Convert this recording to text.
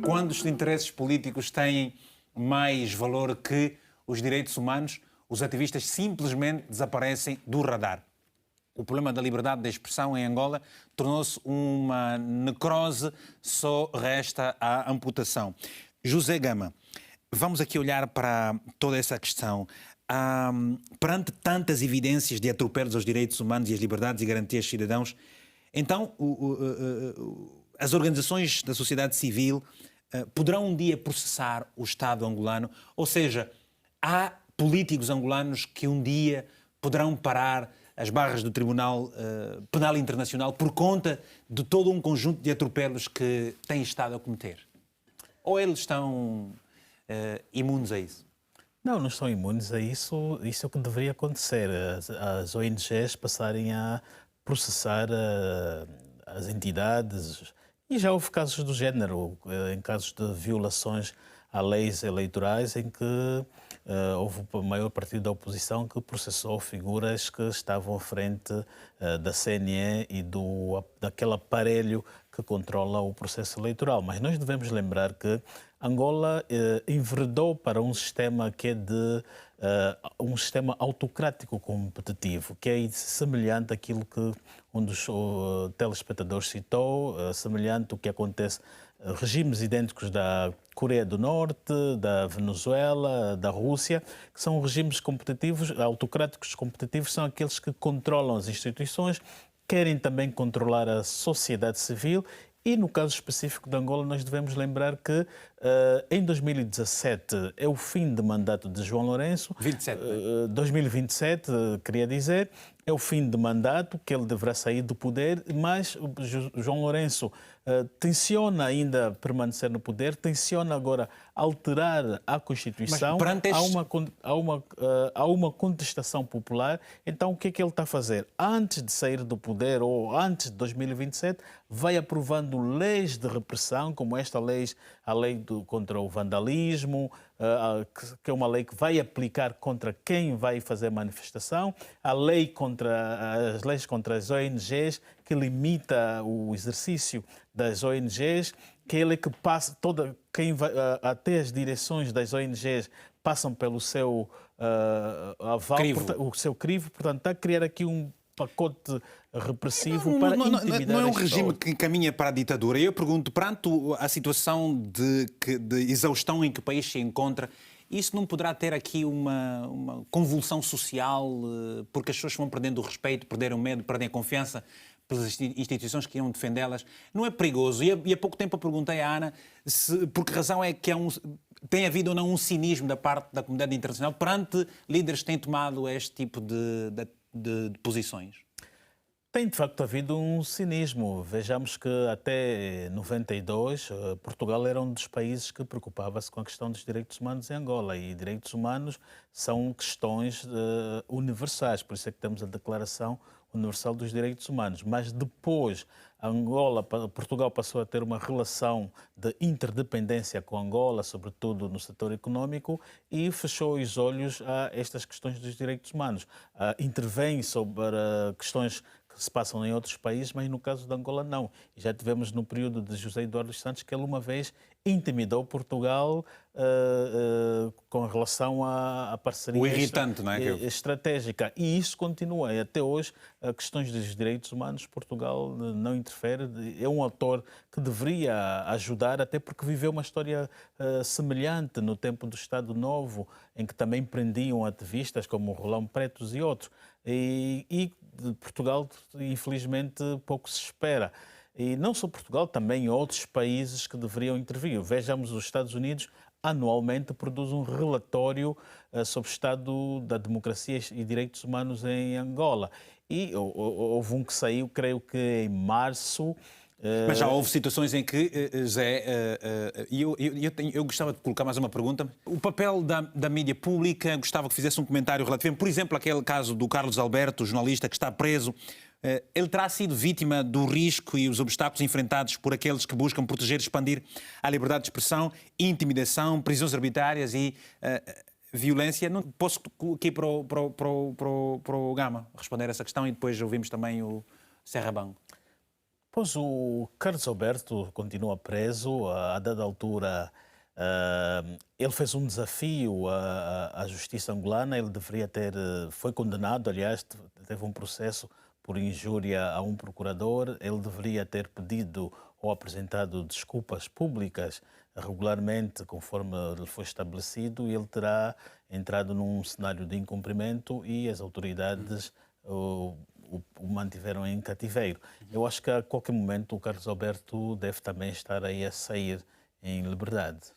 quando os interesses políticos têm mais valor que os direitos humanos, os ativistas simplesmente desaparecem do radar. O problema da liberdade de expressão em Angola tornou-se uma necrose, só resta a amputação. José Gama, vamos aqui olhar para toda essa questão. Perante tantas evidências de atropelos aos direitos humanos e às liberdades e garantias dos cidadãos, então as organizações da sociedade civil poderão um dia processar o Estado angolano? Ou seja, há políticos angolanos que um dia poderão parar as barras do Tribunal Penal Internacional por conta de todo um conjunto de atropelos que têm estado a cometer? Ou eles estão imunes a isso? Não, não estão imunes a isso. Isso é o que deveria acontecer. As ONGs passarem a processar as entidades. E já houve casos do género, em casos de violações a leis eleitorais, em que houve o maior partido da oposição que processou figuras que estavam à frente da CNE e daquele aparelho que controla o processo eleitoral. Mas nós devemos lembrar que Angola enveredou para um sistema que é de um sistema autocrático competitivo, que é semelhante àquilo que um dos telespectadores citou, semelhante ao que acontece regimes idênticos da Coreia do Norte, da Venezuela, da Rússia, que são regimes competitivos, autocráticos competitivos, são aqueles que controlam as instituições, querem também controlar a sociedade civil. E no caso específico de Angola, nós devemos lembrar que em 2017 é o fim de mandato de João Lourenço. 2027, queria dizer, é o fim de mandato, que ele deverá sair do poder, mas João Lourenço tenciona ainda permanecer no poder, tenciona agora alterar a Constituição. Há uma contestação popular. Então, o que é que ele está a fazer? Antes de sair do poder, ou antes de 2027, vai aprovando leis de repressão, como esta lei, a lei contra o vandalismo, que é uma lei que vai aplicar contra quem vai fazer manifestação, as leis contra as ONGs, que limita o exercício das ONGs, que ele é que passa, quem vai, até as direções das ONGs passam pelo seu aval, o seu crivo, portanto está a criar aqui um pacote repressivo para intimidar. Não é um regime que caminha para a ditadura. Eu pergunto, perante a situação de exaustão em que o país se encontra, isso não poderá ter aqui uma convulsão social, porque as pessoas vão perdendo o respeito, perderam o medo, perdem a confiança pelas instituições que iam defendê-las? Não é perigoso? E há pouco tempo eu perguntei à Ana por que razão é que tem havido ou não um cinismo da parte da comunidade internacional perante líderes que têm tomado este tipo de posições. Tem, de facto, havido um cinismo. Vejamos que até 92, Portugal era um dos países que preocupava-se com a questão dos direitos humanos em Angola. E direitos humanos são questões universais, por isso é que temos a Declaração Universal dos Direitos Humanos. Mas depois, Portugal passou a ter uma relação de interdependência com Angola, sobretudo no setor econômico, e fechou os olhos a estas questões dos direitos humanos. Intervém sobre questões que se passam em outros países, mas no caso de Angola não. E já tivemos no período de José Eduardo dos Santos que ele uma vez intimidou Portugal com relação à parceria estratégica. E isso continua. E até hoje, questões dos direitos humanos, Portugal não interfere. É um autor que deveria ajudar, até porque viveu uma história semelhante no tempo do Estado Novo, em que também prendiam ativistas como Rolão Pretos e outros. E de Portugal, infelizmente, pouco se espera. E não só Portugal, também outros países que deveriam intervir. Vejamos, os Estados Unidos anualmente produz um relatório sobre o estado da democracia e direitos humanos em Angola. E houve um que saiu, creio que em março. Mas já houve situações em que, Zé, eu gostava de colocar mais uma pergunta. O papel da mídia pública, gostava que fizesse um comentário relativo, por exemplo, aquele caso do Carlos Alberto, jornalista que está preso. Ele terá sido vítima do risco e os obstáculos enfrentados por aqueles que buscam proteger e expandir a liberdade de expressão, intimidação, prisões arbitrárias e violência. Não posso aqui para o Gama responder essa questão e depois ouvimos também o Serra Banco. Pois o Carlos Alberto continua preso. A dada altura, ele fez um desafio à justiça angolana. Ele deveria ter, foi condenado, aliás, teve um processo por injúria a um procurador. Ele deveria ter pedido ou apresentado desculpas públicas regularmente, conforme lhe foi estabelecido, e ele terá entrado num cenário de incumprimento e as autoridades o mantiveram em cativeiro. Eu acho que a qualquer momento o Carlos Alberto deve também estar aí a sair em liberdade.